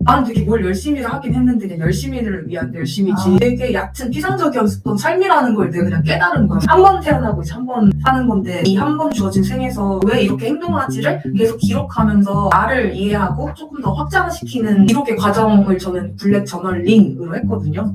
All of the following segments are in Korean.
나는 되게 뭘 열심히를 하긴 했는데 그냥 열심히를 위한 열심이지 되게 얕은 피상적이었던 삶이라는 걸 내가 그냥 깨달은 거야. 한 번 태어나고 이제 한 번 사는 건데 이 한 번 주어진 생에서 왜 이렇게 행동하지를 계속 기록하면서 나를 이해하고 조금 더 확장시키는 기록의 과정을 저는 블랙 저널링으로 했거든요.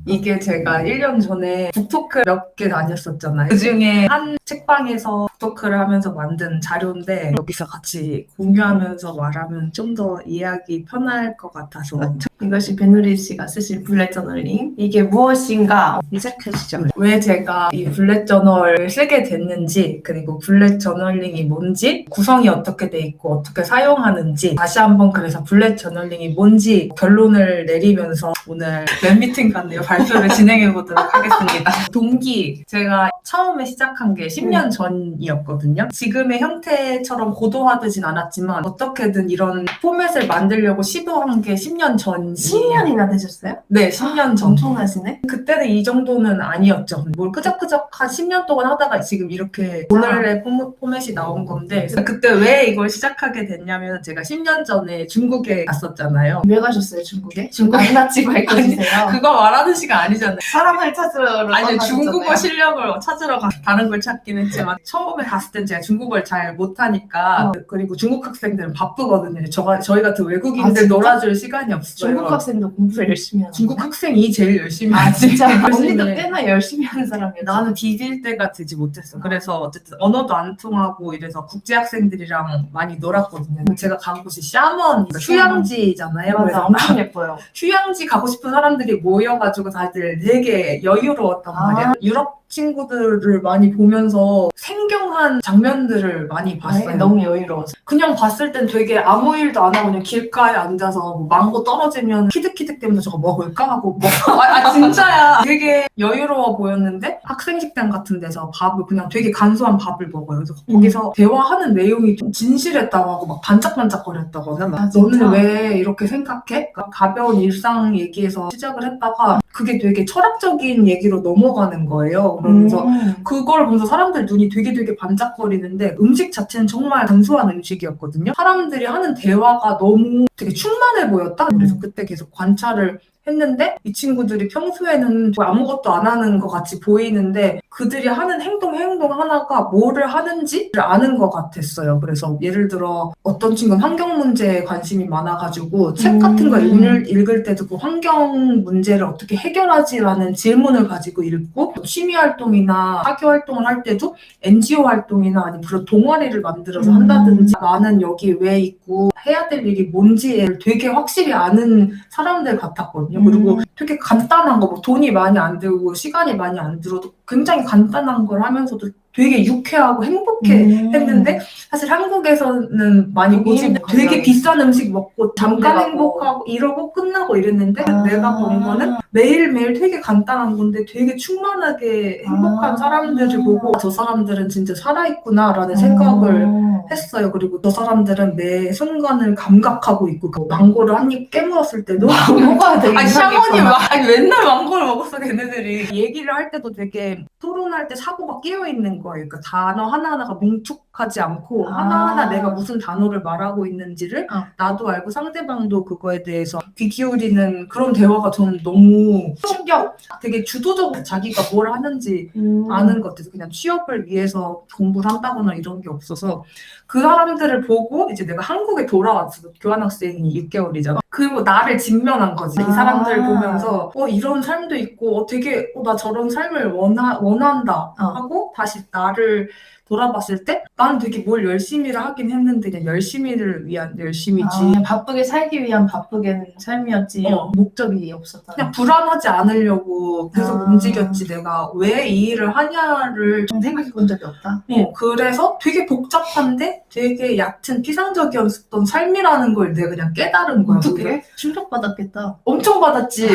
이게 제가 1년 전에 북토크 몇 개 다녔었잖아요. 그 중에 한 책방에서 북토크를 하면서 만든 자료인데 여기서 같이 공유하면서 말하면 좀 더 이해하기 편할 것 같아서 이것이 배누리 씨가 쓰신 블랙 저널링. 이게 무엇인가 시작해주죠. 왜 제가 이 블랙 저널을 쓰게 됐는지 그리고 블랙 저널링이 뭔지 구성이 어떻게 돼 있고 어떻게 사용하는지 다시 한번 그래서 블랙 저널링이 뭔지 결론을 내리면서 오늘 웹미팅 같네요. 발표를 진행해 보도록 하겠습니다. 동기 제가 처음에 시작한 게 10년 전이었거든요. 지금의 형태처럼 고도화되진 않았지만 어떻게든 이런 포맷을 만들려고 시도한 게 10년 전 10년이나 되셨어요? 네, 10년 전. 엄청나시네. 그때는 이 정도는 아니었죠. 뭘 끄적끄적 한 10년 동안 하다가 지금 이렇게 오늘의 포맷이 나온 건데 그때 왜 이걸 시작하게 됐냐면 제가 10년 전에 중국에 갔었잖아요. 왜 가셨어요, 중국에? 중국 안 나치고 밝혀주세요. 그거 말하는 시간 아니잖아요. 사람을 찾으러 아니 중국어 떠나셨잖아요. 실력을 찾으러 다른 걸 찾긴 했지만 처음에 갔을 땐 제가 중국어를 잘 못하니까 그리고 중국 학생들은 바쁘거든요. 저희 같은 외국인들 진짜? 놀아줄 시간이 없어요. 중국 학생도 공부를 열심히 하는 중국 학생이 제일 열심히 하지. 진짜 언니도 열심히 꽤나 열심히 하는 사람이었어. 나는 디딜 때가 되지 못했어. 그래서 어쨌든 언어도 안 통하고 이래서 국제 학생들이랑 많이 놀았거든요. 제가 간 곳이 샤먼 휴양지잖아요. 맞아, 그래서 엄청 예뻐요. 휴양지 가고 싶은 사람들이 모여가지고 다들 되게 여유로웠단 말이야. 유럽 친구들을 많이 보면서 생경한 장면들을 많이 봤어요. 너무 여유로워서. 그냥 봤을 땐 되게 아무 일도 안 하고 그냥 길가에 앉아서 뭐 망고 떨어지면 키득키득 대면서 저거 먹을까 하고 진짜야. 되게 여유로워 보였는데 학생 식당 같은 데서 밥을 그냥 되게 간소한 밥을 먹어요. 그래서 거기서 대화하는 내용이 좀 진실했다고 하고 막 반짝반짝거렸다고 하잖아. 너는 왜 이렇게 생각해? 그러니까 가벼운 일상 얘기에서 시작을 했다가 그게 되게 철학적인 얘기로 넘어가는 거예요. 그러면서 그걸 보면서 사람들 눈이 되게 반짝거리는데 음식 자체는 정말 간소한 음식이었거든요. 사람들이 하는 대화가 너무 되게 충만해 보였다. 그래서 그때 계속 관찰을 했는데 이 친구들이 평소에는 아무것도 안 하는 것 같이 보이는데 그들이 하는 행동 하나가 뭐를 하는지를 아는 것 같았어요. 그래서 예를 들어 어떤 친구는 환경 문제에 관심이 많아가지고 책 같은 거 읽을 때도 그 환경 문제를 어떻게 해결하지라는 질문을 가지고 읽고 취미 활동이나 학교 활동을 할 때도 NGO 활동이나 아니면 그런 동아리를 만들어서 한다든지 나는 여기 왜 있고 해야 될 일이 뭔지를 되게 확실히 아는 사람들 같았거든요. 그리고 되게 간단한 거, 뭐 돈이 많이 안 들고 시간이 많이 안 들어도 굉장히 간단한 걸 하면서도 되게 유쾌하고 행복해 했는데 사실 한국에서는 많이 보지 되게 비싼 음식 먹고 잠깐 행복하고 이러고 끝나고 이랬는데 내가 본 거는 매일매일 되게 간단한 건데 되게 충만하게 행복한 사람들을 보고 저 사람들은 진짜 살아있구나라는 생각을 했어요. 그리고 저 사람들은 매 순간을 감각하고 있고 그 망고를 한 입 깨물었을 때도 뭐가 되게 샤머니 맨날 망고를 먹었어 걔네들이. 얘기를 할 때도 되게 토론할 때 사고가 끼어있는 거예요. 그러니까 단어 하나하나가 뭉툭하지 않고 하나하나 내가 무슨 단어를 말하고 있는지를 나도 알고 상대방도 그거에 대해서 귀 기울이는 그런 대화가 저는 너무 충격. 되게 주도적으로 자기가 뭘 하는지 아는 것 같아서 그냥 취업을 위해서 공부를 한다거나 이런 게 없어서 그 사람들을 보고 이제 내가 한국에 돌아왔어. 교환학생이 6개월이잖아. 그리고 나를 직면한 거지. 이 사람들을 보면서 이런 삶도 있고 되게 나 저런 삶을 원한다 하고 다시 나를 돌아봤을 때 난 되게 뭘 열심히를 하긴 했는데 그냥 열심히를 위한 열심이지. 그냥 바쁘게 살기 위한 바쁘게 삶이었지 목적이 없었다. 그냥 불안하지 않으려고 계속 움직였지. 내가 왜 이 일을 하냐를 좀 생각해 본 적이 없다. 그래서 되게 복잡한데 되게 얕은 피상적이었던 삶이라는 걸 내가 그냥 깨달은 거야. 어떻게? 충격받았겠다. 엄청 받았지.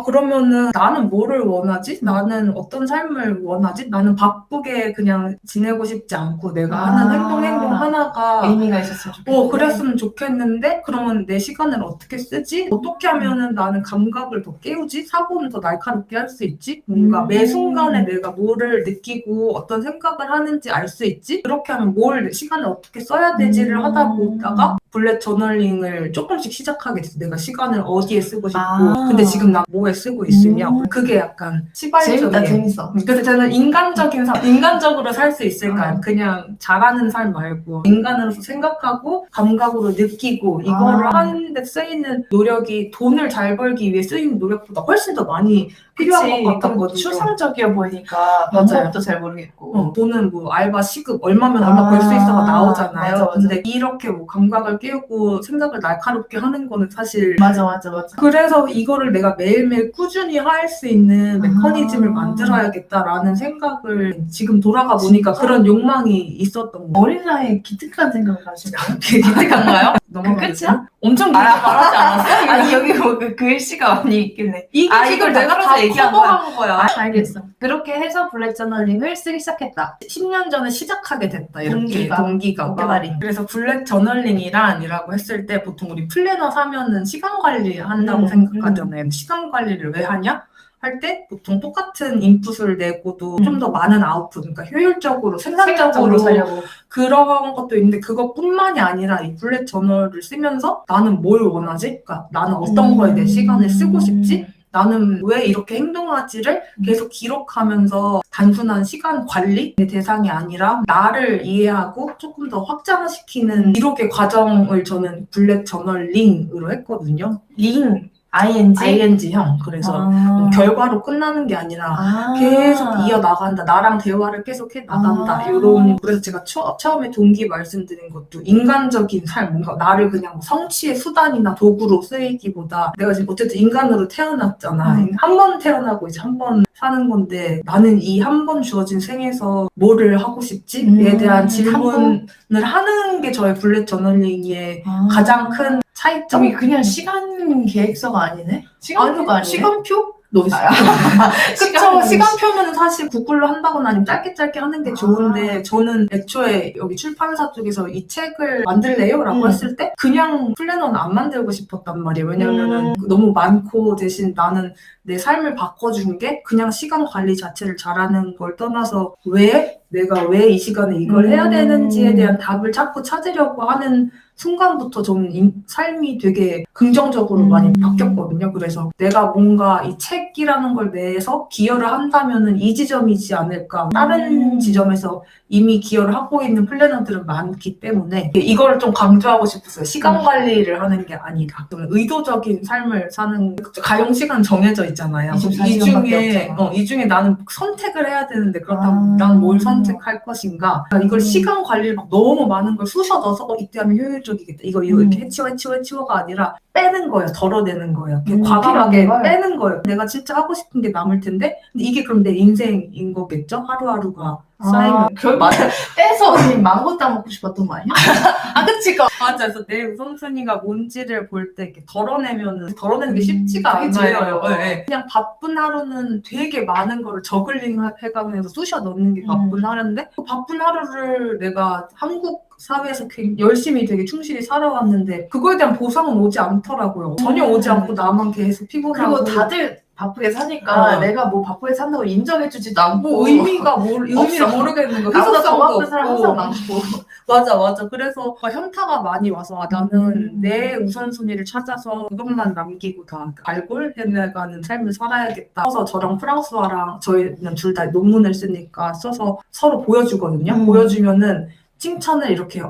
그러면은 나는 뭐를 원하지? 나는 어떤 삶을 원하지? 나는 바쁘게 그냥 지내고 싶지 않고 내가 하는 행동 하나가 의미가 있었으면 좋겠다. 그랬으면 좋겠는데 그러면 내 시간을 어떻게 쓰지? 어떻게 하면은 나는 감각을 더 깨우지? 사고는 더 날카롭게 할 수 있지? 뭔가 매 순간에 내가 뭐를 느끼고 어떤 생각을 하는지 알 수 있지? 그렇게 하면 뭘 시간을 어떻게 써야 되지를 하다 보다가 블랙 저널링을 조금씩 시작하게 됐어. 내가 시간을 어디에 쓰고 싶고. 아. 근데 지금 나 뭐에 쓰고 있으며. 그게 약간 시발점이에요. 재밌다, 재밌어. 그래서 저는 인간적인 삶, 인간적으로 살 수 있을까요? 어. 그냥 잘하는 삶 말고 인간으로서 생각하고 감각으로 느끼고 이거를 하는데 쓰이는 노력이 돈을 잘 벌기 위해 쓰이는 노력보다 훨씬 더 많이 필요한 것 그리고 같거든요. 추상적이어 보니까 맞아요. 방법도 잘 모르겠고. 돈은 뭐 알바 시급 얼마면 얼마 벌 수 있어가 나오잖아요. 맞아. 근데 이렇게 뭐 감각을 깨우고 생각을 날카롭게 하는 거는 사실 맞아. 그래서 이거를 내가 매일매일 꾸준히 할 수 있는 메커니즘을 만들어야겠다라는 생각을 지금 돌아가 보니까 진짜? 그런 욕망이 있었던 거예요. 어린 나이에 기특한 생각을 하시네요. 기특한가요? 끝이야? 엄청 길게 말하지 않았어? 아니 여기 뭐 그 글씨가 많이 있길래. 이걸 내가 다 얘기한 거야. 커버한 거야. 알겠어. 그렇게 해서 블랙 저널링을 쓰기 시작했다. 10년 전에 시작하게 됐다. 이렇게 동기가. 동기가. 어깨발이. 그래서 블랙 저널링이란이라고 했을 때 보통 우리 플래너 사면은 시간 관리 한다고 음, 생각하잖아요. 시간 관리를 왜 하냐? 할 때 보통 똑같은 인풋을 내고도 좀 더 많은 아웃풋, 그러니까 효율적으로, 생산적으로 살려고. 그런 것도 있는데 그것뿐만이 아니라 이 블랙 저널을 쓰면서 나는 뭘 원하지? 그러니까 나는 어떤 거에 내 시간을 쓰고 싶지? 나는 왜 이렇게 행동하지를 계속 기록하면서 단순한 시간 관리의 대상이 아니라 나를 이해하고 조금 더 확장시키는 기록의 과정을 저는 블랙 저널링으로 했거든요. 링. ING형. 그래서 결과로 끝나는 게 아니라 계속 이어나간다. 나랑 대화를 계속 해나간다. 이런. 그래서 제가 처음에 동기 말씀드린 것도 인간적인 삶, 뭔가 나를 그냥 성취의 수단이나 도구로 쓰이기보다 내가 지금 어쨌든 인간으로 태어났잖아. 한 번 태어나고 이제 한 번 사는 건데 나는 이 한 번 주어진 생에서 뭐를 하고 싶지?에 대한 질문을 하는 게 저의 블랙 저널링의 가장 큰 차이점? 이게 그냥 시간 계획서가 아니네? 시간표가 아니네? 시간표? 그쵸. 시간표는 사실 구글로 한다거나 아니면 짧게 하는 게 좋은데 저는 애초에 여기 출판사 쪽에서 이 책을 만들래요? 라고 했을 때 그냥 플래너는 안 만들고 싶었단 말이에요. 왜냐면은 너무 많고 대신 나는 내 삶을 바꿔준 게 그냥 시간 관리 자체를 잘하는 걸 떠나서 내가 왜 이 시간에 이걸 해야 되는지에 대한 답을 자꾸 찾으려고 하는 순간부터 저는 삶이 되게 긍정적으로 많이 바뀌었거든요. 그래서 내가 뭔가 이 책이라는 걸 내서 기여를 한다면은 이 지점이지 않을까. 다른 지점에서 이미 기여를 하고 있는 플래너들은 많기 때문에 이거를 좀 강조하고 싶었어요. 시간 관리를 하는 게 아니라 좀 의도적인 삶을 사는. 가용 시간 정해져 있잖아요. 이 중에 나는 선택을 해야 되는데 그렇다면 난 뭘 선택할 것인가. 그러니까 이걸 시간 관리를 막 너무 많은 걸 쑤셔 넣어서 이때 하면 효율적이겠다. 이거 이렇게 해치워가 아니라 빼는 거예요. 덜어내는 거예요. 과감하게 빼는 거예요. 내가 진짜 하고 싶은 게 남을 텐데 근데 이게 그럼 내 인생인 거겠죠? 하루하루가 쌓이면. 결국 빼서 언니 망고 따먹고 싶었던 거 아니야? 그치. 맞아. 그래서 내 우선순위가 뭔지를 볼 때 이렇게 덜어내는 게 쉽지가 않아요. 네. 그냥 바쁜 하루는 되게 많은 거를 저글링 해가면서 쑤셔 넣는 게 바쁜 하루인데 그 바쁜 하루를 내가 한국 사회에서 열심히 되게 충실히 살아왔는데 그거에 대한 보상은 오지 않더라고요. 전혀 오지 않고 나만 계속 피곤하고. 그리고 다들 바쁘게 사니까 내가 뭐 바쁘게 산다고 인정해주지도 않고 의미를 모르겠는 거야. 나보다 더 바쁜 사람 항상 많고. 맞아. 그래서 현타가 많이 와서 나는 내 우선순위를 찾아서 그것만 남기고 다 발굴해나가는 삶을 살아야겠다. 그래서 저랑 프랑스어랑 저희는 둘 다 논문을 쓰니까 써서 서로 보여주거든요. 보여주면은 칭찬을 이렇게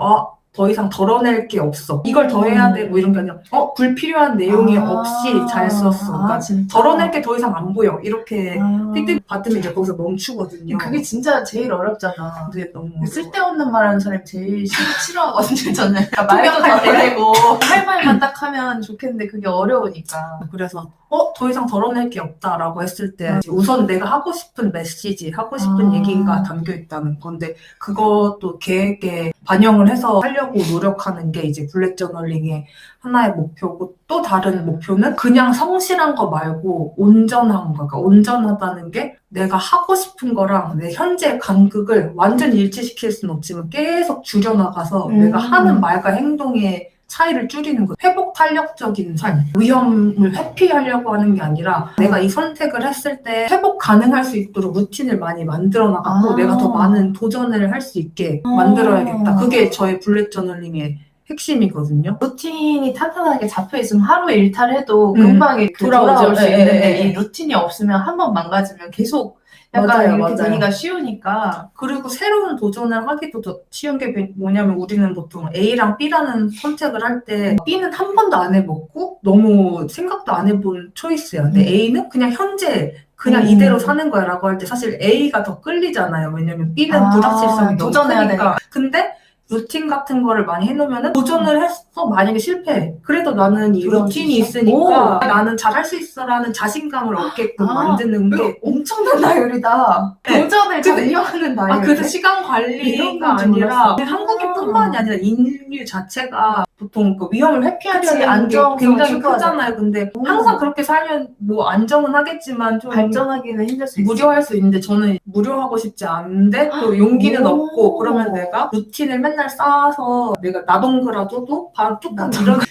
더 이상 덜어낼 게 없어. 이걸 더 해야 돼. 뭐 이런 게 아니라 불필요한 내용이 없이 잘 썼어. 그러니까 덜어낼 게 더 이상 안 보여. 이렇게 피드백 받으면 이제 거기서 멈추거든요. 그게 진짜 제일 어렵잖아. 그게 너무 쓸데없는 말 하는 사람이 제일 싫어하거든요. 저는. 그러니까 말도 덜어내고 할 말만 딱 하면 좋겠는데 그게 어려우니까. 그래서 더 이상 덜어낼 게 없다라고 했을 때 우선 내가 하고 싶은 메시지, 하고 싶은 얘기가 담겨있다는 건데 그것도 계획에 반영을 해서 하려고 노력하는 게 이제 블랙 저널링의 하나의 목표고 또 다른 목표는 그냥 성실한 거 말고 온전한 거. 그러니까 온전하다는 게 내가 하고 싶은 거랑 내 현재 간극을 완전히 일치시킬 수는 없지만 계속 줄여나가서 내가 하는 말과 행동에 차이를 줄이는 거. 회복 탄력적인 삶. 위험을 회피하려고 하는 게 아니라 내가 이 선택을 했을 때 회복 가능할 수 있도록 루틴을 많이 만들어 나가고 내가 더 많은 도전을 할 수 있게 만들어야겠다. 그게 저의 블랙 저널링의 핵심이거든요. 루틴이 탄탄하게 잡혀있으면 하루 일탈해도 음. 금방 이렇게 돌아올 수 예, 있는데 예, 예. 이 루틴이 없으면 한 번 망가지면 계속 약간 맞아요, 이렇게 맞아요. 되기가 쉬우니까 그리고 새로운 도전을 하기도 더 쉬운 게 뭐냐면 우리는 보통 A랑 B라는 선택을 할 때 B는 한 번도 안 해봤고 너무 생각도 안 해본 초이스야. 근데 A는 그냥 현재 그냥 이대로 사는 거야 라고 할 때 사실 A가 더 끌리잖아요. 왜냐면 B는 불확실성이 너무 도전해야 크니까. 되니까. 근데 루틴 같은 거를 많이 해놓으면 도전을 했어. 만약에 실패해. 그래도 나는 이 그럴 수 루틴이 있어? 있으니까 나는 잘할 수 있어라는 자신감을 얻게끔 만드는 이거 게 엄청난 다이어리다. 네. 도전을 장려하는 다이어리. 그래서 시간 이런 관리가 건지 아니라 몰랐어. 한국인뿐만이 아니라 인류 자체가 보통 그 위험을 회피하려는 그치, 게 안정성을 굉장히 추구하잖아. 크잖아요. 근데 항상 그렇게 살면 뭐 안정은 하겠지만 좀 발전하기는 힘들 수 있어. 무료할 수 있는데 저는 무료하고 싶지 않은데 또 용기는 오. 없고 그러면 내가 루틴을 맨날 쌓아서 내가 나동그라도 조금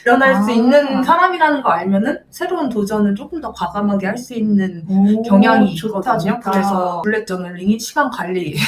일어날 수 아. 있는 사람이라는 거 알면은 새로운 도전을 조금 더 과감하게 할 수 있는 오, 경향이 좋다, 있거든요. 좋다. 그래서 블랙 저널링이 시간 관리가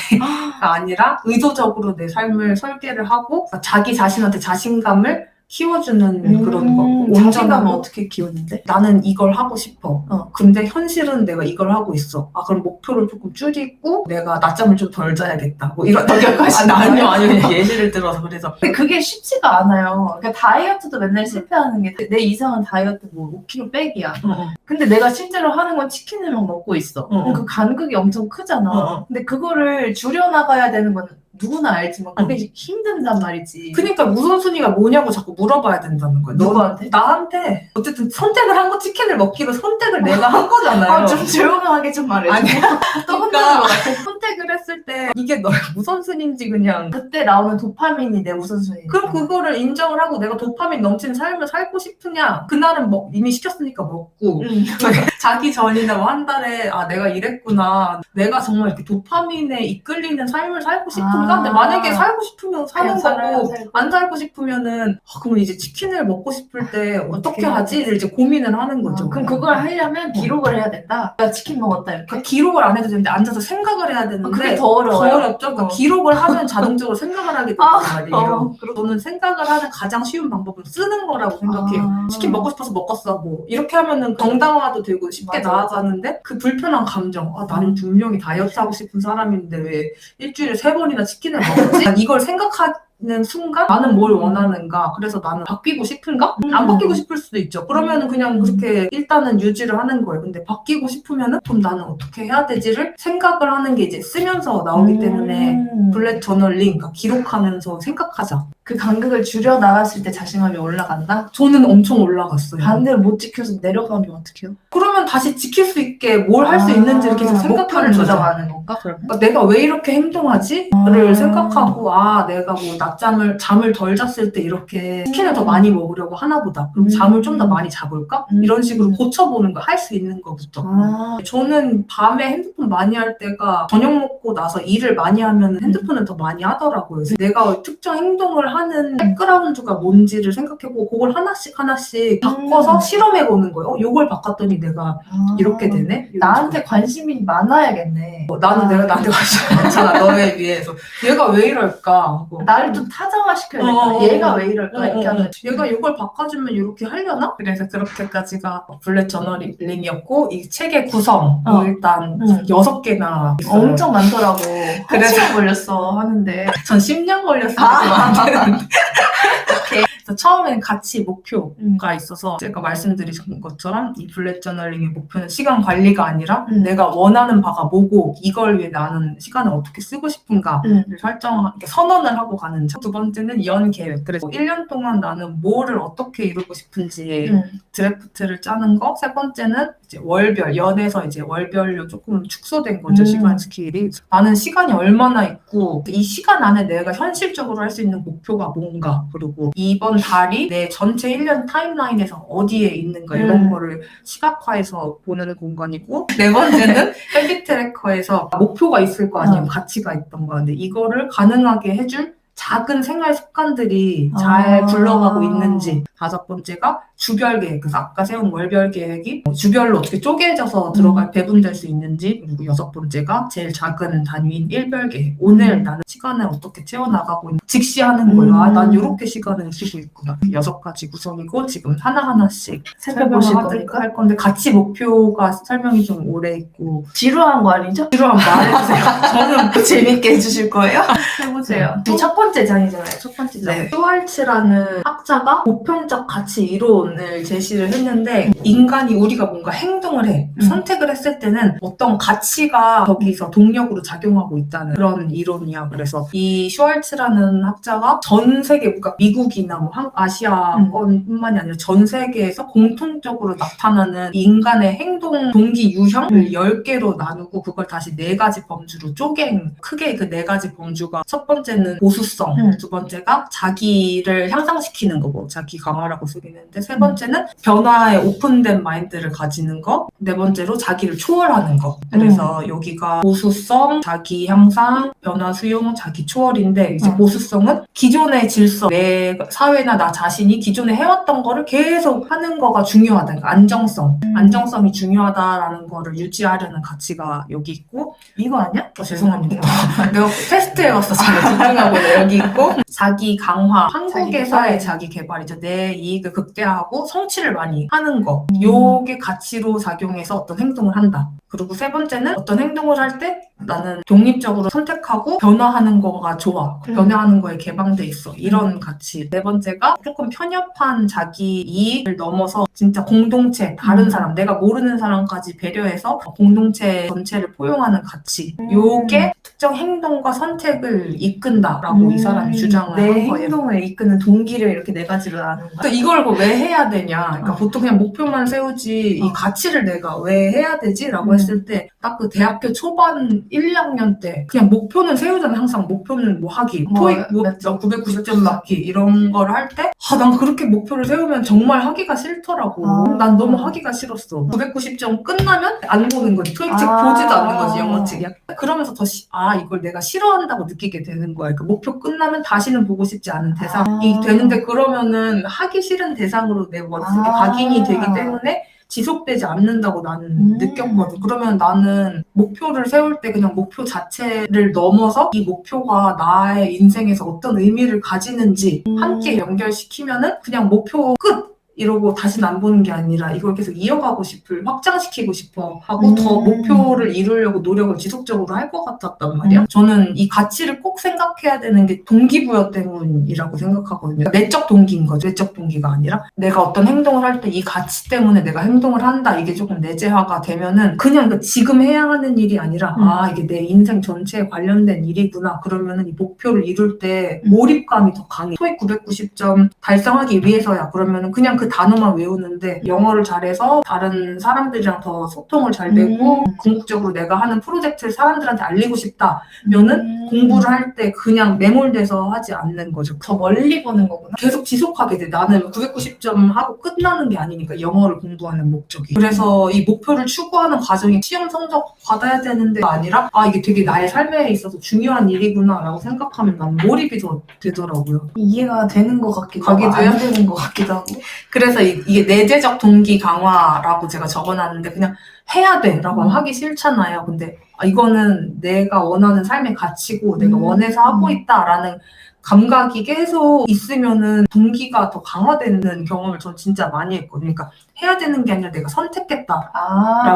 아니라 의도적으로 내 삶을 설계를 하고 자기 자신한테 자신감을 키워주는 그런 거. 자신감은 온전하고 어떻게 키웠는데? 나는 이걸 하고 싶어. 근데 현실은 내가 이걸 하고 있어. 그럼 목표를 조금 줄이고 내가 낮잠을 좀 덜 자야겠다. 뭐 이런 여기까지 아니요. 그냥 예시를 들어서 그래서. 근데 그게 쉽지가 않아요. 그러니까 다이어트도 맨날 실패하는 게 내 이상한 다이어트 뭐 5kg 빼기야. 근데 내가 실제로 하는 건 치킨을 막 먹고 있어. 그럼 그 간극이 엄청 크잖아. 근데 그거를 줄여나가야 되는 건 누구나 알지만 그게 힘든단 말이지. 그러니까 우선순위가 뭐냐고 자꾸 물어봐야 된다는 거야. 누구한테? 나한테. 어쨌든 선택을 한 거 치킨을 먹기로 선택을 내가 한 거잖아요. 좀 조용하게 좀 말해줘. 아니, 또 혼나는 것 같아. 선택을 했을 때 이게 너의 우선순위인지 그냥 그때 나오는 도파민이 내 우선순위. 그럼 그거를 인정을 하고 내가 도파민 넘치는 삶을 살고 싶으냐 그날은 이미 시켰으니까 먹고 자기 전이나 뭐 한 달에 내가 이랬구나 내가 정말 이렇게 도파민에 이끌리는 삶을 살고 싶은가 근데 만약에 살고 싶으면 사는 거고 안 살고 싶으면은 그럼 이제 치킨을 먹고 싶을 때 어떻게 하지를 이제 고민을 하는 거죠. 그럼 그걸 하려면 기록을 해야 된다. 내가 치킨 먹었다 이렇게. 그러니까 기록을 안 해도 되는데 앉아서 생각을 해야 되는데 그게 더 어려워요. 더 어렵죠. 그러니까 기록을 하면 자동적으로 생각을 하게 된단 말이에요. 그리고 저는 생각을 하는 가장 쉬운 방법은 쓰는 거라고 생각해요. 치킨 먹고 싶어서 먹었어. 뭐 이렇게 하면은 정당화도 되고 쉽게 맞아, 나아가는데 그 불편한 감정. 나는 분명히 다이어트 하고 싶은 사람인데 왜 일주일에 3번이나 치킨을 먹었지? 이걸 생각하는 순간 나는 뭘 원하는가? 그래서 나는 바뀌고 싶은가? 안 바뀌고 싶을 수도 있죠. 그러면은 그냥 그렇게 일단은 유지를 하는 거예요. 근데 바뀌고 싶으면은 그럼 나는 어떻게 해야 되지를 생각을 하는 게 이제 쓰면서 나오기 때문에 블랙 저널링, 그러니까 기록하면서 생각하자. 그 간극을 줄여 나갔을 때 자신감이 올라간다? 저는 엄청 올라갔어요. 반대로 못 지켜서 내려가면 어떡해요? 그러면 다시 지킬 수 있게 뭘 할 수 있는지를 계속 목표를 생각하는 거죠. 조정하는 건가? 그러면? 그러니까 내가 왜 이렇게 행동하지?를 생각하고 내가 뭐 잠을 덜 잤을 때 이렇게 치킨을 더 많이 먹으려고 하나 보다. 그럼 잠을 좀 더 많이 자볼까? 이런 식으로 고쳐보는 거, 할 수 있는 거부터. 저는 밤에 핸드폰 많이 할 때가 저녁 먹고 나서 일을 많이 하면 핸드폰을 더 많이 하더라고요. 그래서 내가 특정 행동을 하는 백그라운드가 뭔지를 생각해보고 그걸 하나씩 바꿔서 실험해보는 거예요. 요걸 바꿨더니 내가 이렇게 되네? 나한테 관심이 많아야겠네. 나는 내가 나한테 관심이 많잖아. 너에 비해서. 얘가 왜 이럴까? 하고. 나를 좀 타자화시켜야겠다. 얘가 왜 이럴까? 이렇게 하면 얘가 이걸 바꿔주면 이렇게 하려나? 그래서 그렇게까지가 블랙 저널링이었고 이 책의 구성 일단 6개나 있어요. 엄청 많더라고. 그래서 1시간 걸렸어 하는데 전 10년 걸렸어요. 그래서 처음엔 가치 목표가 있어서 제가 말씀드린 것처럼 이 블랙 저널링의 목표는 시간 관리가 아니라 내가 원하는 바가 뭐고 이걸 위해 나는 시간을 어떻게 쓰고 싶은가를 선언을 하고 가는 차. 두 번째는 연 계획. 그래서 1년 동안 나는 뭐를 어떻게 이루고 싶은지 드래프트를 짜는 거. 세 번째는 이제 월별, 연에서 이제 월별로 조금 축소된 거죠. 시간 스케일이. 나는 시간이 얼마나 있고 이 시간 안에 내가 현실적으로 할 수 있는 목표가 뭔가 그리고 이번 달이 내 전체 1년 타임라인에서 어디에 있는가 이런 거를 시각화해서 보는 공간이고 네 번째는 헤비 트래커에서 목표가 있을 거 아니에요. 가치가 있던 거. 근데 이거를 가능하게 해줄 작은 생활 습관들이 잘 굴러가고 있는지 5번째가 주별 계획. 그래서 아까 세운 월별 계획이 주별로 어떻게 쪼개져서 들어갈 배분될 수 있는지. 그리고 6번째가 제일 작은 단위인 일별 계획. 오늘 나는 시간을 어떻게 채워나가고 있는지 직시하는 거예요. 아, 난 이렇게 시간을 쓰고 있구나. 6가지 구성이고 지금 하나하나씩 살펴보실 설명을 거니까. 할 건데 같이 목표가 설명이 좀 오래 있고 지루한 거 아니죠? 필요한 말해주세요. 저는 재밌게 해주실 거예요? 해보세요. 네. 첫 번째 장이잖아요. 첫 번째 장. 네. 슈왈츠라는 학자가 보편적 가치 이론을 제시를 했는데 인간이 우리가 뭔가 행동을 해. 선택을 했을 때는 어떤 가치가 거기서 동력으로 작용하고 있다는 그런 이론이야. 그래서 이 슈왈츠라는 학자가 전 세계, 그러니까 미국이나 뭐 아시아권뿐만이 아니라 전 세계에서 공통적으로 나타나는 인간의 행동 동기 유형을 10개로 나누고 그걸 다시 4가지 범주로 쪼갠, 크게 그 4가지 범주가 첫 번째는 보수성, 두 번째가 자기를 향상시키는 거고 자기 강화라고 쓰기는데, 세 번째는 변화에 오픈된 마인드를 가지는 거, 네 번째로 자기를 초월하는 거. 그래서 여기가 보수성, 자기 향상, 변화 수용, 자기 초월인데, 이제 보수성은 기존의 질서, 내 사회나 나 자신이 기존에 해왔던 거를 계속 하는 거가 중요하다. 그러니까 안정성이 중요하다라는 거를 유지하려는 가치가 여기 있고, 이거 아니야? 죄송합니다. 내가 테스트에 가서 잘 집중하고 여기 있고, 자기 강화, 한국에서의 자기 개발이죠. 내 이익을 극대화하고 성취를 많이 하는 거. 요게 가치로 작용해서 어떤 행동을 한다. 그리고 세 번째는 어떤 행동을 할 때 나는 독립적으로 선택하고 변화하는 거가 좋아. 변화하는 거에 개방돼 있어. 이런 가치. 네 번째가 조금 편협한 자기 이익을 넘어서 진짜 공동체, 다른 사람, 내가 모르는 사람까지 배려해서 공동체 전체를 포용하는 가치. 요게 특정 행동과 선택을 이끈다라고 이 사람이 주장을 내 한 거예요. 행동을 이끄는 동기를 이렇게 4가지로 나누는 거야. 또 이걸 왜 해야 되냐. 그러니까 보통 그냥 목표만 세우지 이 가치를 내가 왜 해야 되지? 라고 했을 때 딱 그 대학교 초반 1, 2학년 때 그냥 목표는 세우잖아. 항상 목표는 뭐 하기, 토익 뭐 990점 맞기 이런 걸 할 때 난 그렇게 목표를 세우면 정말 하기가 싫더라고. 난 너무 하기가 싫었어. 990점 끝나면 안 보는 거지. 토익책 보지도 않는 거지. 영어책. 그러면서 더 이걸 내가 싫어한다고 느끼게 되는 거야. 그 목표 끝나면 다시는 보고 싶지 않은 대상이 되는데, 그러면은 하기 싫은 대상으로 내 머릿속에 각인이 되기 때문에 지속되지 않는다고 나는 느꼈거든. 그러면 나는 목표를 세울 때 그냥 목표 자체를 넘어서 이 목표가 나의 인생에서 어떤 의미를 가지는지 함께 연결시키면은 그냥 목표 끝! 이러고 다시는 안 보는 게 아니라 이걸 계속 이어가고 확장시키고 싶어 하고 더 목표를 이루려고 노력을 지속적으로 할 것 같았단 말이야. 저는 이 가치를 꼭 생각해야 되는 게 동기부여 때문이라고 생각하거든요. 내적 동기인 거죠. 외적 동기가 아니라 내가 어떤 행동을 할 때 이 가치 때문에 내가 행동을 한다. 이게 조금 내재화가 되면은 그냥 지금 해야 하는 일이 아니라 이게 내 인생 전체에 관련된 일이구나. 그러면은 이 목표를 이룰 때 몰입감이 더 강해. 토익 990점 달성하기 위해서야. 그러면은 그냥 그 단어만 외우는데 영어를 잘해서 다른 사람들이랑 더 소통을 잘 되고 궁극적으로 내가 하는 프로젝트를 사람들한테 알리고 싶다면은 공부를 할 때 그냥 매몰돼서 하지 않는 거죠. 더 멀리 보는 거구나. 계속 지속하게 돼. 나는 990점 하고 끝나는 게 아니니까, 영어를 공부하는 목적이. 그래서 이 목표를 추구하는 과정이 시험 성적 받아야 되는데 아니라 이게 되게 나의 삶에 있어서 중요한 일이구나 라고 생각하면 난 몰입이 더 되더라고요. 이해가 되는 것 같기도 하고 가기도요? 안 되는 것 같기도 하고. 그래서 이게 내재적 동기 강화라고 제가 적어놨는데, 그냥 해야 돼 라고 하면 하기 싫잖아요. 근데 이거는 내가 원하는 삶의 가치고 내가 원해서 하고 있다라는 감각이 계속 있으면은 동기가 더 강화되는 경험을 전 진짜 많이 했거든요. 그러니까 해야 되는 게 아니라 내가 선택했다.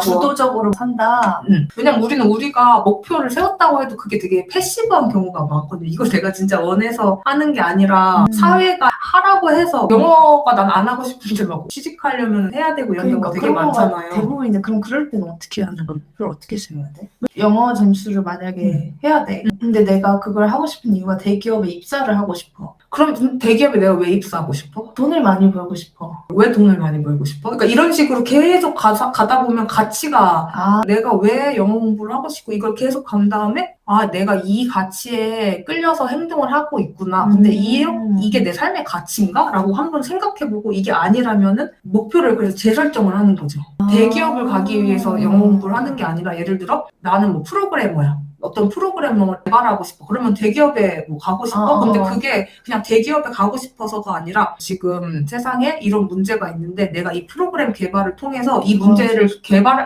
주도적으로 산다. 왜냐면 우리가 목표를 세웠다고 해도 그게 되게 패시브한 경우가 많거든요. 이걸 내가 진짜 원해서 하는 게 아니라 사회가 하라고 해서, 영어가 난 안 하고 싶은데 막 취직하려면 해야 되고 이런 경우가 되게 많잖아요. 대부분인데 그럼 그럴 때는 어떻게 하는 거야? 그걸 어떻게 세워야 돼? 영어 점수를 만약에 해야 돼. 근데 내가 그걸 하고 싶은 이유가 대기업에 입사를 하고 싶어. 그럼 대기업에 내가 왜 입사하고 싶어? 돈을 많이 벌고 싶어. 왜 돈을 많이 벌고 싶어? 그러니까 이런 식으로 계속 가다 보면 가치가 내가 왜 영어 공부를 하고 싶고 이걸 계속 간 다음에 내가 이 가치에 끌려서 행동을 하고 있구나. 근데 이게 내 삶의 가치인가? 라고 한번 생각해보고 이게 아니라면은 목표를 그래서 재설정을 하는 거죠. 대기업을 가기 위해서 영어 공부를 하는 게 아니라, 예를 들어 나는 뭐 프로그래머야. 어떤 프로그램을 개발하고 싶어. 그러면 대기업에 뭐 가고 싶어? 근데 그게 그냥 대기업에 가고 싶어서가 아니라 지금 세상에 이런 문제가 있는데 내가 이 프로그램 개발을 통해서 이 문제를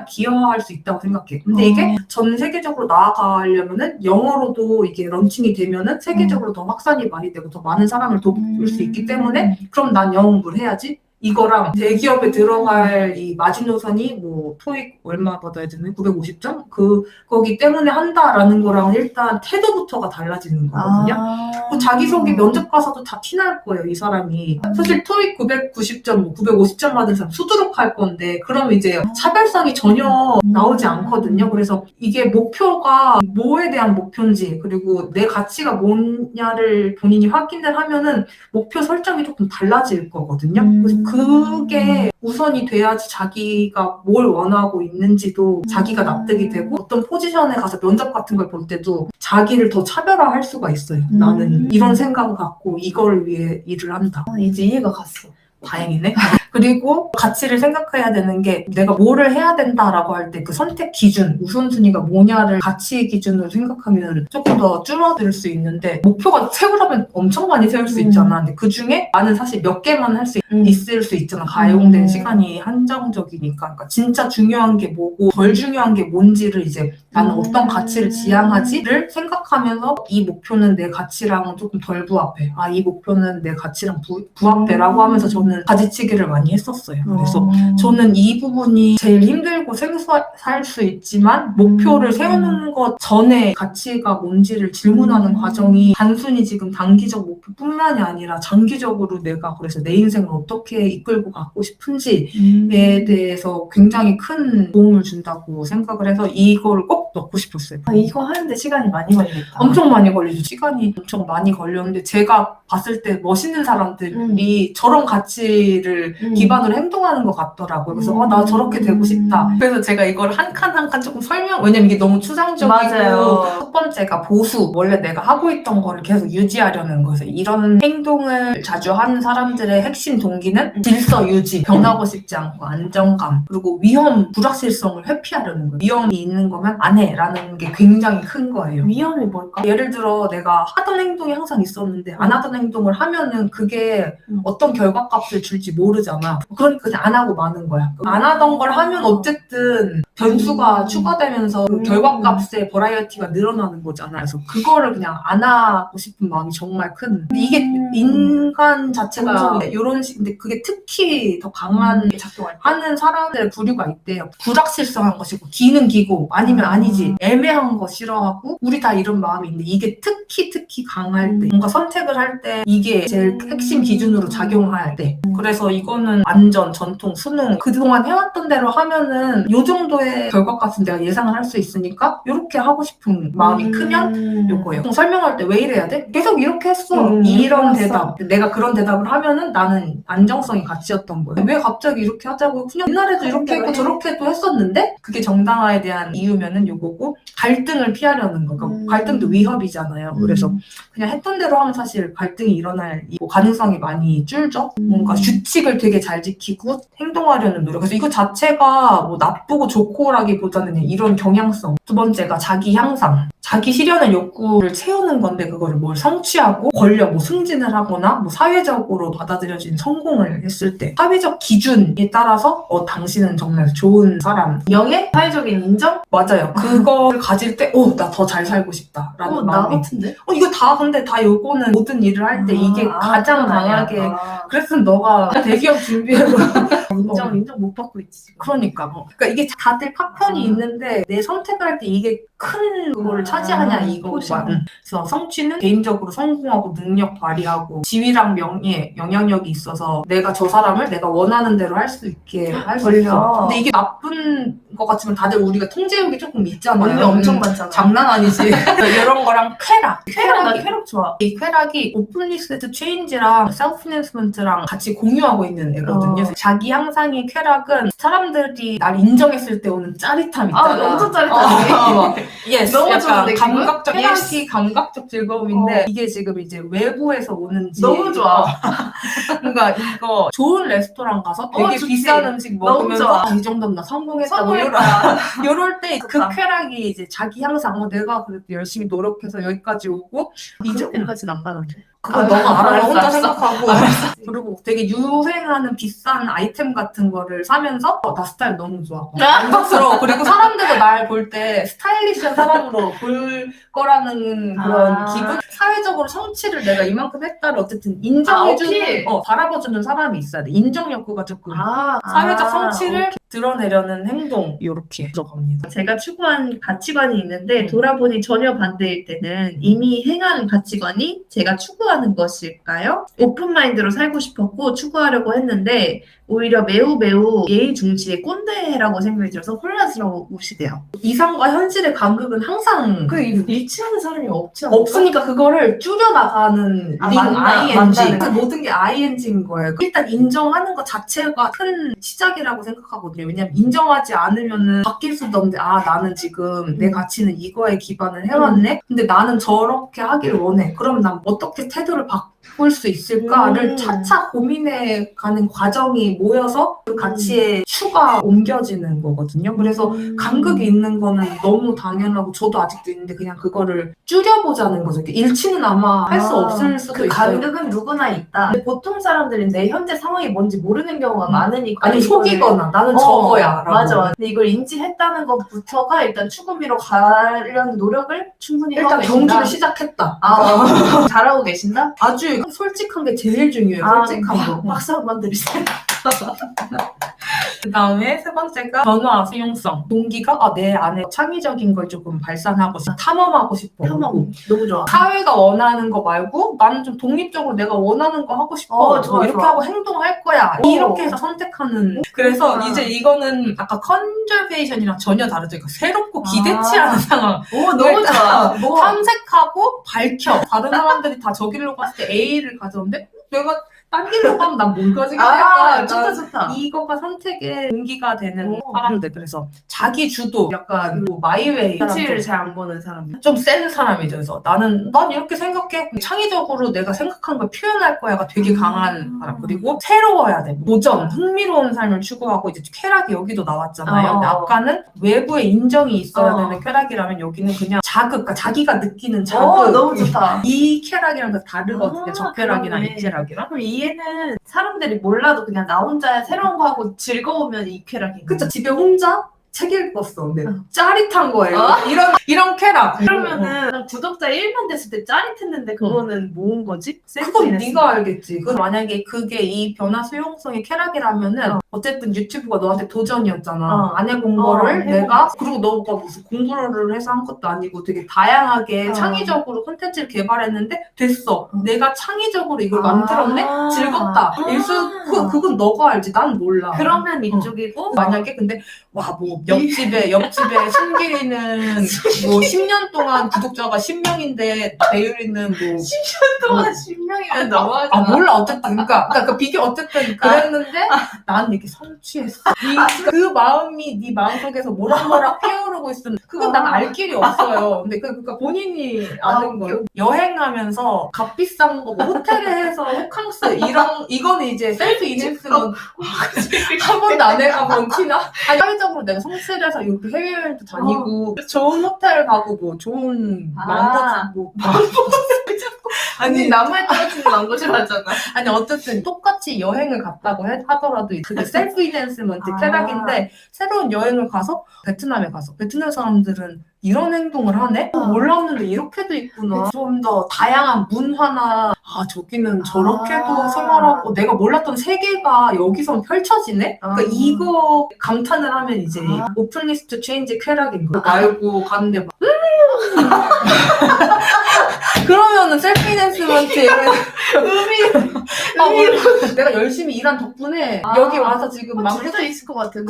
기여할 수 있다고 생각해. 근데 이게 전 세계적으로 나아가려면은 영어로도 이게 런칭이 되면은 세계적으로 더 확산이 많이 되고 더 많은 사람을 도울 수 있기 때문에 그럼 난 영어 공부를 해야지. 이거랑 대기업에 들어갈 이 마지노선이 뭐 토익 얼마 받아야 되는 950점? 거기 때문에 한다라는 거랑 일단 태도부터가 달라지는 거거든요. 자기소개 면접 가서도 다 티날 거예요, 이 사람이. 사실 토익 990점, 뭐 950점 받은 사람 수두룩할 건데 그러면 이제 차별성이 전혀 나오지 않거든요. 그래서 이게 목표가 뭐에 대한 목표인지 그리고 내 가치가 뭐냐를 본인이 확인을 하면은 목표 설정이 조금 달라질 거거든요. 그래서 그게 우선이 돼야지 자기가 뭘 원하고 있는지도 자기가 납득이 되고 어떤 포지션에 가서 면접 같은 걸 볼 때도 자기를 더 차별화할 수가 있어요. 나는 이런 생각을 갖고 이걸 위해 일을 한다. 이제 이해가 갔어. 다행이네. 그리고 가치를 생각해야 되는 게 내가 뭐를 해야 된다라고 할 때 그 선택 기준, 우선순위가 뭐냐를 가치 기준으로 생각하면 조금 더 줄어들 수 있는데 목표가 세우려면 엄청 많이 세울 수 있잖아. 근데 그 중에 나는 사실 몇 개만 할 수 있을 수 있잖아. 가용된 시간이 한정적이니까. 그러니까 진짜 중요한 게 뭐고 덜 중요한 게 뭔지를 이제 나는 어떤 가치를 지향하지를 생각하면서 이 목표는 내 가치랑 조금 덜 부합해. 이 목표는 내 가치랑 부합해라고 하면서 저는 가지치기를 많이 했었어요. 그래서 저는 이 부분이 제일 힘들고 생소할 수 있지만 목표를 세우는 것 전에 가치가 뭔지를 질문하는 과정이 단순히 지금 단기적 목표뿐만이 아니라 장기적으로 내가 그래서 내 인생을 어떻게 이끌고 가고 싶은지에 대해서 굉장히 큰 도움을 준다고 생각을 해서 이걸 꼭 넣고 싶었어요. 이거 하는데 시간이 많이 걸리겠다. 엄청 많이 걸리죠. 시간이 엄청 많이 걸렸는데 제가 봤을 때 멋있는 사람들이 저런 가치를 기반으로 행동하는 것 같더라고요. 그래서 나 저렇게 되고 싶다. 그래서 제가 이걸 한 칸 한 칸 조금 왜냐면 이게 너무 추상적이고 맞아요. 첫 번째가 보수. 원래 내가 하고 있던 거를 계속 유지하려는 거예요. 이런 행동을 자주 하는 사람들의 핵심 동기는 질서 유지, 변하고 싶지 않고 안정감, 그리고 위험, 불확실성을 회피하려는 거예요. 위험이 있는 거면 안 해라는 게 굉장히 큰 거예요. 위험이 뭘까? 예를 들어 내가 하던 행동이 항상 있었는데 안 하던 행동을 하면은 그게 어떤 결과값을 줄지 모르잖아. 그러니까 그냥 안 하고 마는 거야. 안 하던 걸 하면 어쨌든 변수가 추가되면서 그 결과값의 버라이어티가 늘어나는 거잖아. 그래서 그거를 그냥 안 하고 싶은 마음이 정말 큰. 근데 이게 인간 자체가 이런 식인데 그게 특히 더 강한 작용을 하는 사람들의 부류가 있대요. 불확실성한 것이고 기능기고 아니면 아니지 애매한 거 싫어하고 우리 다 이런 마음이 있는데 이게 특히 강할 때 뭔가 선택을 할 때 이게 제일 핵심 기준으로 작용할 때 그래서 이거는 안전, 전통, 수능 그동안 해왔던 대로 하면은 요 정도의 결과값은 내가 예상을 할 수 있으니까 이렇게 하고 싶은 마음이 크면 요거예요. 설명할 때 왜 이래야 돼? 계속 이렇게 했어. 이런 대답. 내가 그런 대답을 하면은 나는 안정성이 가치였던 거예요. 왜 갑자기 이렇게 하자고 그냥 옛날에도 이렇게 했고 저렇게도 했었는데 그게 정당화에 대한 이유면은 요거고 갈등을 피하려는 거. 그러니까 갈등도 위협이잖아요. 그래서 그냥 했던 대로 하면 사실 갈등이 일어날 가능성이 많이 줄죠. 뭔가 규칙을 되게 잘 지키고 행동하려는 노력. 그래서 이거 자체가 뭐 나쁘고 좋고라기보다는 이런 경향성. 두 번째가 자기 향상. 자기 실현의 욕구를 채우는 건데 그거를 뭘 성취하고 권력, 뭐 승진을 하거나 뭐 사회적으로 받아들여진 성공을 했을 때 사회적 기준에 따라서 당신은 정말 좋은 사람. 명예? 사회적인 인정? 맞아요. 그거를 가질 때 나 더 잘 살고 싶다라는 나 마음이. 같은데? 이거 다 근데 다 요거는 모든 일을 할 때 이게 가장 강하게 그랬으면 너가 대기업 준비해서 인정 못 받고 있지. 그러니까 이게 다들 파편이 있는데 내 선택을 할 때 이게 큰 그거를 차지하냐 이거만. 그래서 성취는 개인적으로 성공하고 능력 발휘하고 지위랑 명예, 영향력이 있어서 내가 저 사람을 내가 원하는 대로 할 수 있게 할 수 있어. 근데 이게 나쁜 것 같지만 다들 우리가 통제욕이 조금 있잖아요. 언니 엄청 많잖아. 장난 아니지. 이런 거랑 나 쾌락 좋아. 이 쾌락이 오픈리스트 체인지랑 셀프피낸스먼트랑 같이 공유하고 있는 애거든요. 자기 향상의 쾌락은 사람들이 날 인정했을 때 오는 짜릿함 있잖아. 엄청 짜릿하지. 예스. 너무 약간 좋은데, 기분? 감각적, 예스. 쾌락이 감각적 즐거움인데 이게 지금 이제 외부에서 오는지 너무 좋아. 그러니까 이거 좋은 레스토랑 가서 되게 좋지. 비싼 음식 너무 먹으면서 좋아. 이 정도면 나 성공했다 뭐 성공했다. 이럴 때 그 좋다. 쾌락이 이제 자기 향상 내가 그래도 열심히 노력해서 여기까지 오고 이제 그렇게까지는 안 가는데. 그거 너무 알아 알았어, 혼자 알았어. 생각하고 그리고 되게 유행하는 비싼 아이템 같은 거를 사면서 나 스타일 너무 좋아 만족스러워 그리고 사람들도 날 볼 때 스타일리시한 사람으로 볼 거라는 그런 기분 사회적으로 성취를 내가 이만큼 했다를 어쨌든 인정해주는 바라봐주는 사람이 있어야 돼 인정 욕구가 조금 사회적 성취를 드러내려는 행동 이렇게 들어갑니다. 제가 추구한 가치관이 있는데 돌아보니 전혀 반대일 때는 이미 행하는 가치관이 제가 추구하는 것일까요? 오픈마인드로 살고 싶었고 추구하려고 했는데 오히려 매우 예의 중시의 꼰대라고 생각이 들어서 혼란스러우시대요. 이상과 현실의 간극은 항상 그 일치하는 사람이 없지 않을까? 없으니까 그거를 줄여나가는 링 ING 만나는 그 모든 게 ING인 거예요. 일단 인정하는 것 자체가 큰 시작이라고 생각하거든요. 왜냐면 인정하지 않으면은 바뀔 수도 없는데 나는 지금 내 가치는 이거에 기반을 해왔네. 근데 나는 저렇게 하길 원해. 그럼 난 어떻게 태도를 바꿀 수 있을까를 차차 고민해 가는 과정이 모여서 그 가치에 추가 옮겨지는 거거든요. 그래서 간극이 있는 거는 너무 당연하고 저도 아직도 있는데 그냥 그거를 줄여보자는 거죠. 일치는 아마 할 수 없을 수도 그 있어요. 간극은 누구나 있다. 근데 보통 사람들은 내 현재 상황이 뭔지 모르는 경우가 많으니까 아니 속이거나 나는 저거야 라고. 맞아. 근데 이걸 인지했다는 것부터가 일단 추구미로 가려는 노력을 충분히 일단 하고 계신다. 경주를 시작했다. 잘하고 계신다? 아주 솔직한 게 제일 중요해요. 솔직한 거. 박수 한번 드리세요. 그 다음에 세 번째가 변화 수용성. 동기가 내 안에 창의적인 걸 조금 발산하고 싶어. 탐험하고 싶어. 탐험 너무 좋아. 사회가 원하는 거 말고 나는 좀 독립적으로 내가 원하는 거 하고 싶어. 좋아, 이렇게 좋아. 하고 행동할 거야. 이렇게 해서 선택하는. 그래서 이제 이거는 아까 컨저베이션이랑 전혀 다르죠. 그러니까 새롭고 기대치 않은 상황. 너무 좋아. 탐색하고 밝혀. 다른 사람들이 다 저길로 갔을 때 A를 가져오는데 내가 딴 길로 가면 난 뭘 가지겠다. 좋다. 이거가 선택의 동기가 되는 사람들. 그래서 자기 주도, 약간 뭐 마이웨이. 눈치를 잘 안 보는 사람. 좀 센 사람이죠. 그래서 난 이렇게 생각해. 창의적으로 내가 생각한 걸 표현할 거야가 되게 강한 사람. 그리고 새로워야 돼. 도전, 흥미로운 삶을 추구하고 이제 쾌락이 여기도 나왔잖아요. 근데 아까는 외부의 인정이 있어야 되는 쾌락이라면 여기는 그냥 자극, 그러니까 자기가 느끼는 자극. 너무 좋다. 이 쾌락이랑 그 다르거든요. 저 쾌락이랑 이 쾌락이랑. 그럼 이해는 사람들이 몰라도 그냥 나 혼자 새로운 거 하고 즐거우면 이 쾌락이. 그쵸. 집에 혼자 책 읽었어. 근데 짜릿한 거예요. 이런 쾌락. 그러면은 구독자 1만 됐을 때 짜릿했는데 그거는 뭐인 거지? 그건 네가 알겠지. 만약에 그게 이 변화 수용성의 쾌락이라면은 어쨌든 유튜브가 너한테 도전이었잖아. 안 해본 거를 내가 그리고 너가 무슨 공부를 해서 한 것도 아니고 되게 다양하게 창의적으로 콘텐츠를 개발했는데 됐어. 내가 창의적으로 이걸 만들었네? 즐겁다. 그건 너가 알지. 난 몰라. 그러면 이쪽이고 만약에 근데 와 뭐 옆집에 신길이는 뭐 10년 동안 구독자가 10명인데 배율이는 뭐 10년 동안 10명이면 너무하잖아. 몰라 어쨌든 그러니까 그 비교 어쨌든 그랬는데 나는 이렇게 성취했어. 그 마음이 네 마음속에서 모락모락 피어오르고 있으면 그건 난 알 길이 없어요. 근데 그러니까 본인이 아는 거예요. 여행하면서 값비싼 거 뭐 호텔에 해서 호캉스 이거는 이제 셀프 이직스는 한 번도 안 해가본 티나? 아니 사회적으로 내가 성취를 해서 이렇게 해외여행도 다니고 좋은 호텔 가고 뭐 좋은 망고 아니 나무에 떨어지는 망고 좋아하잖아. 아니 어쨌든 똑같이 여행을 갔다고 하더라도 그게 셀프 이댄스먼트 쾌락인데 새로운 여행을 가서 베트남에 가서 베트남 사람들은 이런 행동을 하네? 몰랐는데 이렇게도 있구나. 좀 더 다양한 문화나 저기는 저렇게도 생활하고 내가 몰랐던 세계가 여기서 펼쳐지네? 그러니까 이거 감탄을 하면 이제 오픈리스트 체인지 쾌락인 거 말고 갔는데 막 그러면은 셀프 이댄스먼트의 내가 열심히 일한 덕분에 아. 여기 와서 지금 막 둘다 있을 것 같아.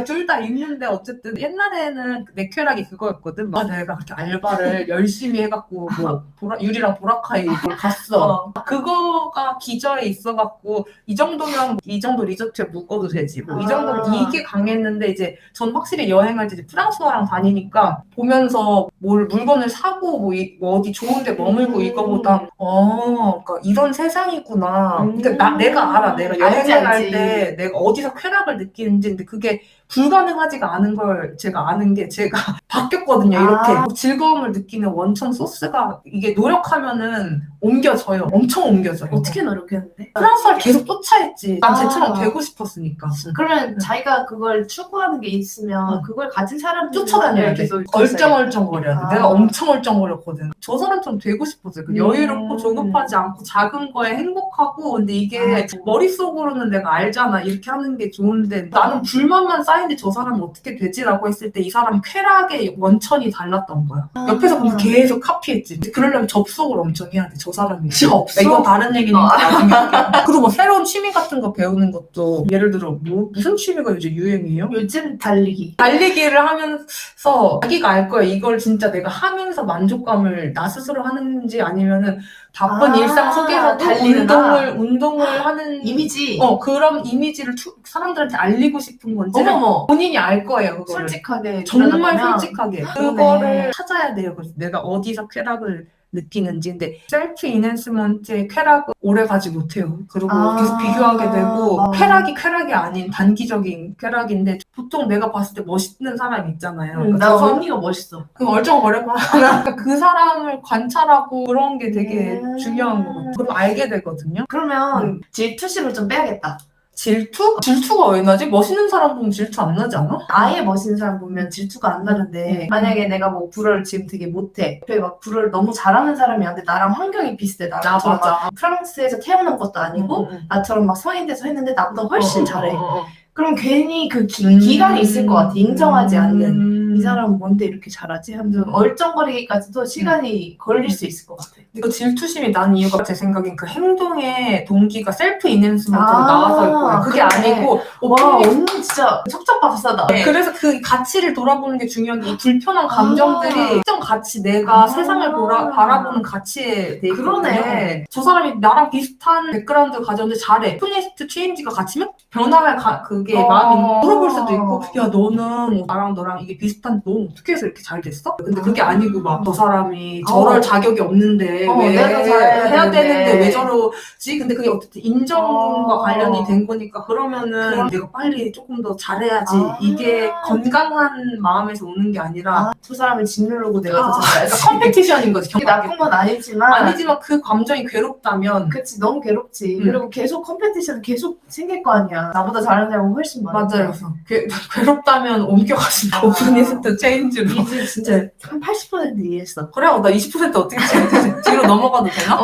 둘 다 있는데 어쨌든 옛날에는 내 쾌락이 그거였거든. 막 내가 그렇게 알바를 열심히 해갖고 뭐 유리랑 보라카이 뭘 갔어. 그거가 기저에 있어갖고 이 정도면 이 정도 리조트에 묵어도 되지. 뭐 이 정도면 이게 강했는데 이제 전 확실히 여행할 때 이제 프랑스어랑 다니니까 보면서 뭘 물건을 사고 뭐 어디 좋은데 머물고 이거보다 그러니까 이런 세상이구나. 그러니까 내가 알아. 내가 여행을 할 때 내가 어디서 쾌락을 느끼는지. 근데 그게 불가능하지가 않은 걸 제가 아는 게 제가 바뀌었거든요. 이렇게 즐거움을 느끼는 원천 소스가 이게 노력하면은 옮겨져요. 엄청 옮겨져요. 어떻게 노력했는데? 프랑스어를 계속 쫓아했지. 난 쟤처럼 되고 싶었으니까. 그러면 자기가 그걸 추구하는 게 있으면 그걸 가진 사람 쫓아다녀야 돼. 얼쩡얼쩡거려야 돼. 내가 엄청 얼쩡거렸거든. 저 사람처럼 되고 싶었어요. 여유롭고 조급하지 않고 작은 거에 행복하고. 근데 이게 머릿속으로는 내가 알잖아. 이렇게 하는 게 좋은데 나는 불만만 쌓이는데 저 사람은 어떻게 되지라고 했을 때 이 사람은 쾌락의 원천이 달랐던 거야. 옆에서 보면 계속 카피했지. 그러려면 접속을 엄청 해야 돼. 저 사람이. 접속? 이건 다른 얘기니까 나중에 할게요. 그리고 뭐 새로운 취미 같은 거 배우는 것도 예를 들어 무슨 취미가 요즘 유행이에요? 요즘 달리기. 달리기를 하면서 자기가 알 거야. 이걸 진짜 내가 하면서 만족감을 나 스스로 하는지 아니면은 바쁜 일상 속에서도 운동을 하는 이미지. 그런 이미지를 사람들한테 알리고 싶은 건지 어머머. 본인이 알 거예요. 그거를. 솔직하게. 정말 솔직하게. 그러네. 그거를 찾아야 돼요. 그래서 내가 어디서 쾌락을 느끼는지. 근데 셀프 이낸스먼트의 쾌락은 오래 가지 못해요. 그리고 계속 비교하게 되고 쾌락이 아닌 단기적인 쾌락인데 보통 내가 봤을 때 멋있는 사람이 있잖아요. 나 언니가 멋있어. 그 얼쩡거려봐. 그 사람을 관찰하고 그런 게 되게 중요한 것 같아요. 그럼 알게 되거든요. 그러면 질투심을 좀 빼야겠다. 질투? 질투가 왜 나지? 멋있는 사람 보면 질투 안 나지 않아? 아예 멋있는 사람 보면 질투가 안 나는데 만약에 내가 뭐 불어를 지금 되게 못해. 옆에 막 불어를 너무 잘하는 사람이었는데 나랑 환경이 비슷해. 나처럼 막 프랑스에서 태어난 것도 아니고 나처럼 막 성인 돼서 했는데 나보다 훨씬 잘해. 그럼 괜히 그 기간이 있을 것 같아. 인정하지 않는. 이 사람은 뭔데 이렇게 잘하지? 하면서 얼쩡거리기까지도 시간이 걸릴 수 있을 것 같아. 이거 질투심이 난 이유가 제 생각엔 그 행동의 동기가 셀프 이낸스먼트로 나와서일 거예요. 그게 아니고 와 언니 진짜 척척박사다. 그래서 그 가치를 돌아보는 게 중요한 게 이 불편한 감정들이 특정 가치 내가 세상을 바라보는 가치에 대해 그러네. 저 사람이 나랑 비슷한 백그라운드 가졌는데 잘해. 토니스트 체인지가 같으면 변화할 그게 마음이 물어볼 수도 있고 야 너는 나랑 너랑 이게 비슷한 너 어떻게 해서 이렇게 잘 됐어? 근데 그게 아니고 막 저 사람이 저럴 자격이 없는데 왜 내가 해야 되는데 왜 저러지? 근데 그게 어쨌든 인정과 관련이 된 거니까 그러면은 내가 빨리 조금 더 잘해야지. 이게 건강한 마음에서 오는 게 아니라 저 사람을 짓누르고 내가 더 잘해. 그러니까 컴피티션인 거지. 그게 나쁜 건 아니지만 그 감정이 괴롭다면 그치 너무 괴롭지. 그리고 계속 컴피티션 계속 생길 거 아니야. 나보다 잘하는 사람은 훨씬 많아. 맞아요. 괴롭다면 옮겨가신다. 오프니스트 체인지로. 이제 진짜 한 80% 이해했어. 그래, 나 20% 어떻게 뒤로 넘어가도 되나?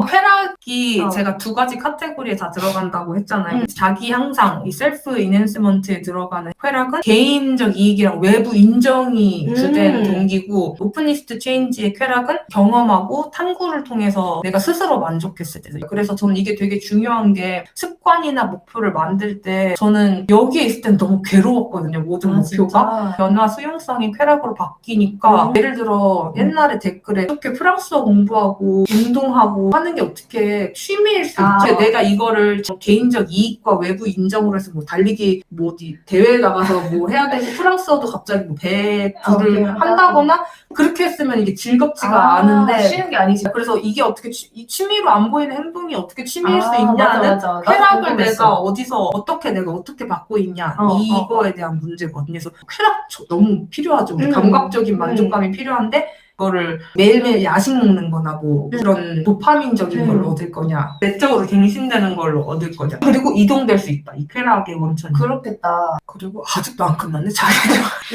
쾌락이 제가 두 가지 카테고리에 다 들어간다고 했잖아요. 자기 향상, 이 셀프 이낸스먼트에 들어가는 쾌락은 개인적 이익이랑 외부 인정이 주된 동기고 오프니스트 체인지의 쾌락은 경험하고 탐구를 통해서 내가 스스로 만족했을 때. 그래서 저는 이게 되게 중요한 게 습관이나 목표를 만들 때 저는 여기에 있을 땐 너무 괴로웠거든요. 모든 목표가. 변화 수용성이 쾌락으로 바뀌니까 예를 들어 옛날에 댓글에 어떻게 프랑스어 공부하고 운동하고 하는 게 어떻게 취미일 수 있지? 내가 이거를 개인적 이익과 외부 인정으로 해서 뭐 달리기 뭐 어디 대회에 나가서 뭐 해야 되고 프랑스어도 갑자기 뭐 배구를 한다거나 그렇게 했으면 이게 즐겁지가 않은데 쉬는 게 아니지. 그래서 이게 어떻게 이 취미로 안 보이는 행동이 어떻게 취미일 수 있냐는 쾌락을 내가 어디서 어떻게 내가 어떻게 받고 있냐 이거에 대한 문제거든요. 그래서 쾌락 너무 필요하죠. 감각적인 만족감이 필요한데 그거를 매일매일 야식 먹는 거나 뭐 그런 도파민적인 걸로 얻을 거냐 내적으로 갱신되는 걸로 얻을 거냐 그리고 이동될 수 있다. 이 쾌락의 원천이. 그렇겠다. 그리고 아직도 안 끝났네.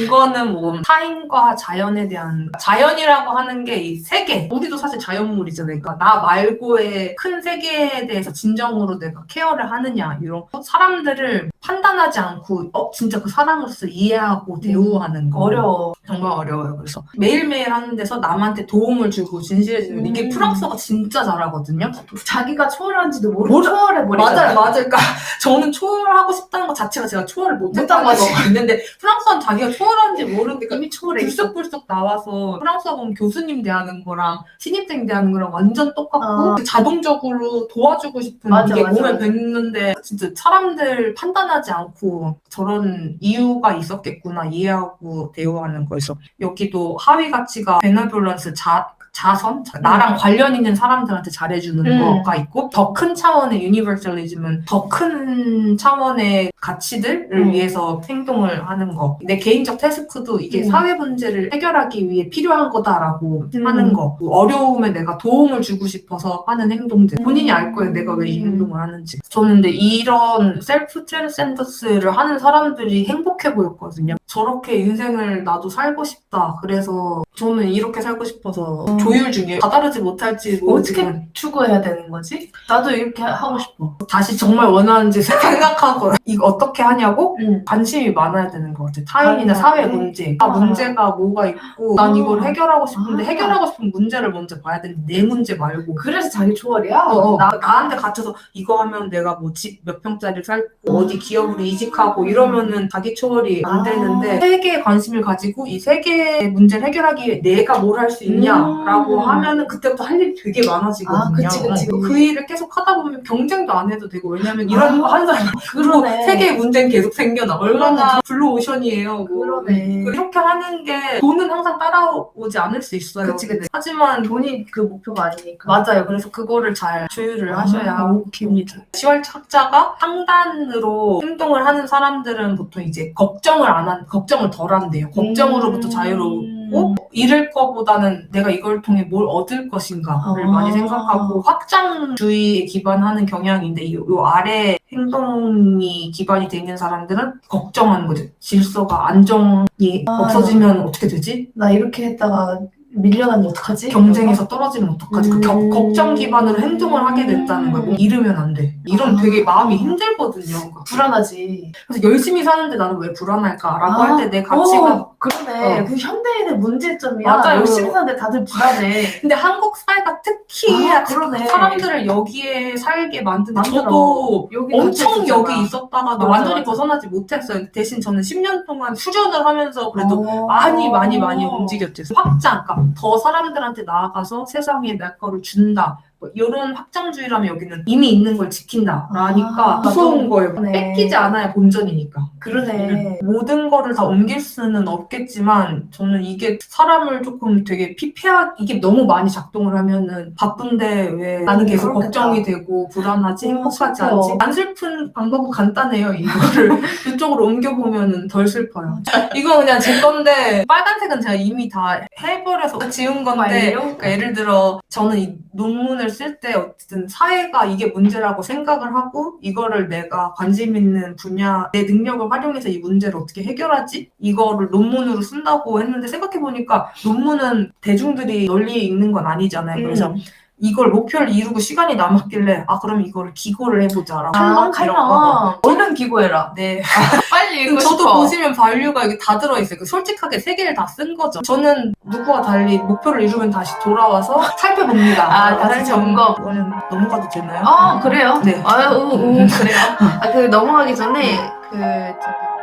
이거는 뭐 타인과 자연에 대한 자연이라고 하는 게 이 세계 우리도 사실 자연물이잖아요. 그러니까 나 말고의 큰 세계에 대해서 진정으로 내가 케어를 하느냐 이런 사람들을 판단하지 않고 진짜 그 사람으로서 이해하고 대우하는 거 어려워. 정말 어려워요. 그래서 매일매일 하는데 해서 남한테 도움을 주고 진실해지는 이게 프랑스어가 진짜 잘하거든요. 자기가 초월한지도 모르고 초월해버리잖아. 맞아요. 그러니까 저는 초월하고 싶다는 것 자체가 제가 초월을 못했다는 거 있는데 프랑스어는 자기가 초월하는지 모르니까 이미 초월해 있어. 불쑥불쑥 나와서 프랑스어 보면 교수님 대하는 거랑 신입생 대하는 거랑 완전 똑같고 자동적으로 도와주고 싶은 이게 몸에 뱉는데 진짜 사람들 판단하지 않고 저런 이유가 있었겠구나 이해하고 대화하는 거에서 여기도 하위 가치가 베네볼런스 자선? 나랑 관련 있는 사람들한테 잘해주는 거가 있고 더 큰 차원의 유니버설리즘은 더 큰 차원의 가치들을 위해서 행동을 하는 거. 내 개인적 태스크도 이게 사회 문제를 해결하기 위해 필요한 거다라고 하는 거. 어려움에 내가 도움을 주고 싶어서 하는 행동들. 본인이 알 거예요. 내가 왜 이 행동을 하는지. 저는 근데 이런 셀프 트랜센더스를 하는 사람들이 행복해 보였거든요. 저렇게 인생을 나도 살고 싶다. 그래서 저는 이렇게 살고 싶어서 조율 중에 다다르지 못할지 어떻게 추구해야 되는 거지? 나도 이렇게 하고 싶어. 다시 정말 원하는지 생각하고 이거 어떻게 하냐고 관심이 많아야 되는 것 같아. 타인이나 사회 문제. 문제가 뭐가 있고 난 이걸 해결하고 싶은데 해결하고 싶은 문제를 먼저 봐야 되는데 내 문제 말고. 그래서 자기 초월이야? 나한테 갇혀서 이거 하면 내가 뭐 집 몇 평짜리 살고 어디 기업으로 이직하고 이러면은 자기 초월이 안 되는데 세계에 관심을 가지고 이 세계의 문제를 해결하기 위해 내가 뭘 할 수 있냐라고 하면은 그때부터 할 일이 되게 많아지거든요. 그치. 그 일을 계속 하다 보면 경쟁도 안 해도 되고 왜냐면 이런 거 하는 사람이 그러네. 세계의 문제는 계속 생겨나. 얼마나 블루오션이에요. 그러네. 이렇게 하는 게 돈은 항상 따라오지 않을 수 있어요. 그치. 하지만 돈이 그 목표가 아니니까. 맞아요. 그래서 그거를 잘 조율을 하셔야 합니다. 시월학자가 상단으로 행동을 하는 사람들은 보통 이제 걱정을 덜 한대요. 걱정으로부터 자유로우고 잃을 거보다는 내가 이걸 통해 뭘 얻을 것인가를 많이 생각하고 확장주의에 기반하는 경향인데 요 아래 행동이 기반이 돼 있는 사람들은 걱정하는 거죠. 질서가 안정이 없어지면 어떻게 되지? 나 이렇게 했다가 밀려나면 어떡하지? 경쟁에서 떨어지면 어떡하지? 걱정 기반으로 행동을 하게 됐다는 거예요. 잃으면 안 돼. 이러면 되게 마음이 힘들거든요. 불안하지. 그래서 열심히 사는데 나는 왜 불안할까라고 할 때 내 가치가 그러네. 그 현대인의 문제점이야. 맞아요. 열심히 사는데 다들 불안해. 근데 한국 사회가 특히 그러네. 사람들을 여기에 살게 만드는 저도 엄청 여기 있었다가도 완전히 벗어나지 못했어요. 대신 저는 10년 동안 수련을 하면서 그래도 많이 움직였죠. 확장, 그러니까 더 사람들한테 나아가서 세상에 내 거를 준다. 뭐 이런 확장주의라면 여기는 이미 있는 걸 지킨다라니까 무서운 거예요. 뺏기지 않아야 본전이니까. 그러네. 모든 거를 다 옮길 수는 없겠지만 저는 이게 사람을 조금 되게 이게 너무 많이 작동을 하면은 바쁜데 왜 나는 계속 걱정이 되고 불안하지 행복하지 않지. 안 슬픈 방법은 간단해요. 이거를 이쪽으로 옮겨보면은 덜 슬퍼요. 이거 그냥 제 건데 빨간색은 제가 이미 다 해버려서 지운 건데 그러니까 예를 들어 저는 이 논문을 쓸 때 어쨌든 사회가 이게 문제라고 생각을 하고 이거를 내가 관심 있는 분야 내 능력을 활용해서 이 문제를 어떻게 해결하지? 이거를 논문으로 쓴다고 했는데 생각해보니까 논문은 대중들이 널리 읽는 건 아니잖아요. 그래서 이걸 목표를 이루고 시간이 남았길래 그럼 이거를 기고를 해보자라고 칼럼 얼른 기고해라. 네. 빨리 읽고 저도 싶어. 보시면 발류가 이게 다 들어있어요. 솔직하게 3개를 다 쓴 거죠. 저는 누구와 달리 목표를 이루면 다시 돌아와서 살펴봅니다. 다시 점검. 이거는 넘어가도 되나요? 그래요? 네. 그래요. 그 넘어가기 전에 저기